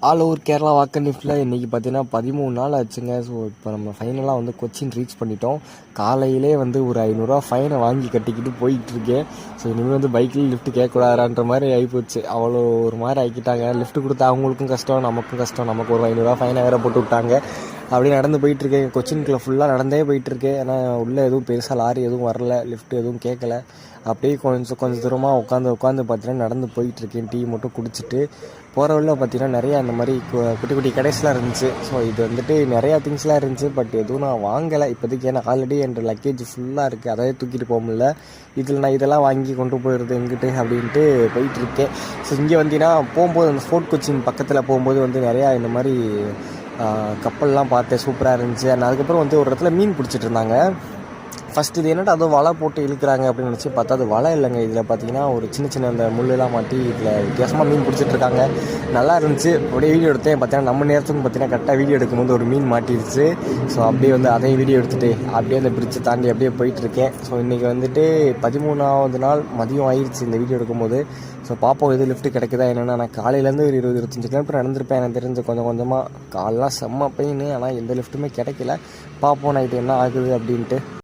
All over Kerala Walker லிஃப்ட்டில் இன்றைக்கி பார்த்தீங்கன்னா 13 நாள் ஆச்சுங்க. ஸோ இப்போ நம்ம ஃபைனலாக வந்து கொச்சின் ரீச் பண்ணிட்டோம். காலையிலே வந்து ஒரு 500 ஃபைனை வாங்கி கட்டிக்கிட்டு போயிட்டுருக்கேன். ஸோ இனிமேல் வந்து பைக்கில் லிஃப்ட் கேட்கக்கூடாதுன்ற மாதிரி ஆகிப்போச்சு. அவ்வளோ ஒரு மாதிரி ஆக்கிட்டாங்க. லிஃப்ட் கொடுத்தா அவங்களுக்கும் கஷ்டம், நமக்கும் கஷ்டம். நமக்கு ஒரு 500 ஃபைனை வேறு போட்டு விட்டாங்க. அப்படியே நடந்து போயிட்டுருக்கேன். கொச்சின்குள்ளே ஃபுல்லாக நடந்தே போயிட்டுருக்கேன். ஏன்னா உள்ளே எதுவும் பெருசாக லாரி எதுவும் வரல, லிஃப்ட் எதுவும் கேட்கல. அப்படியே கொஞ்சம் தூரமாக உட்காந்து பார்த்தீங்கன்னா நடந்து போயிட்டுருக்கேன். டீ மட்டும் குடிச்சிட்டு போகிற வழியில் பார்த்தீங்கன்னா நிறையா அந்த மாதிரி குட்டி குட்டி கடைஸ்லாம் இருந்துச்சு. ஸோ இது வந்துட்டு நிறையா திங்ஸ்லாம் இருந்துச்சு. பட் எதுவும் நான் வாங்கலை இப்போதைக்கு. ஏன்னா ஆல்ரெடி என் லக்கேஜ் ஃபுல்லாக இருக்குது, அதையே தூக்கிட்டு போக முடியல. இதில் நான் இதெல்லாம் வாங்கி கொண்டு போயிடுறது எங்கிட்டு அப்படின்ட்டு போயிட்டுருக்கேன். ஸோ இங்கே வந்தீங்கன்னா போகும்போது அந்த ஃபோர்ட் கொச்சின் பக்கத்தில் போகும்போது வந்து நிறையா இந்த மாதிரி கப்பல்லாம் பார்த்தேன், சூப்பராக இருந்துச்சு. அதுக்கப்புறம் வந்து ஒரு இடத்துல மீன் பிடிச்சிட்டு இருந்தாங்க. ஃபஸ்ட்டு இது என்னடா அதுவும் வலை போட்டு இழுக்கிறாங்க அப்படின்னு நினச்சி பார்த்தா அது வலை இல்லைங்க. இதில் பார்த்தீங்கன்னா ஒரு சின்ன அந்த முள்ளெல்லாம் மாட்டி இதில் வித்தியாசமாக மீன் பிடிச்சிட்ருக்காங்க. நல்லா இருந்துச்சு. அப்படியே வீடியோ எடுத்தேன். பார்த்தீங்கன்னா நம்ம நேரத்துக்கு பார்த்தீங்கன்னா கரெக்டாக வீடியோ எடுக்கும்போது ஒரு மீன் மாட்டிடுச்சு. ஸோ அப்படியே வந்து அதையும் வீடியோ எடுத்துகிட்டு அப்படியே அந்த பிரிட்ஜை தாண்டி அப்படியே போயிட்டுருக்கேன். ஸோ இன்றைக்கி வந்துட்டு 13வது நாள் மதியம் ஆயிடுச்சு இந்த வீடியோ எடுக்கும்போது. ஸோ பார்ப்போம் எது லிஃப்ட் கிடைக்குதா என்னென்னா. நான் காலையிலேருந்து ஒரு 20-25 கிலோமீட்டர் நடந்திருப்பேன். எனக்கு தெரிஞ்சு கொஞ்சமாக காலெலாம் செம்ம பெயின். ஆனால் எந்த லிஃப்ட்டுமே கிடைக்கல. பார்ப்போம் நைட்டு என்ன ஆகுது அப்படின்ட்டு.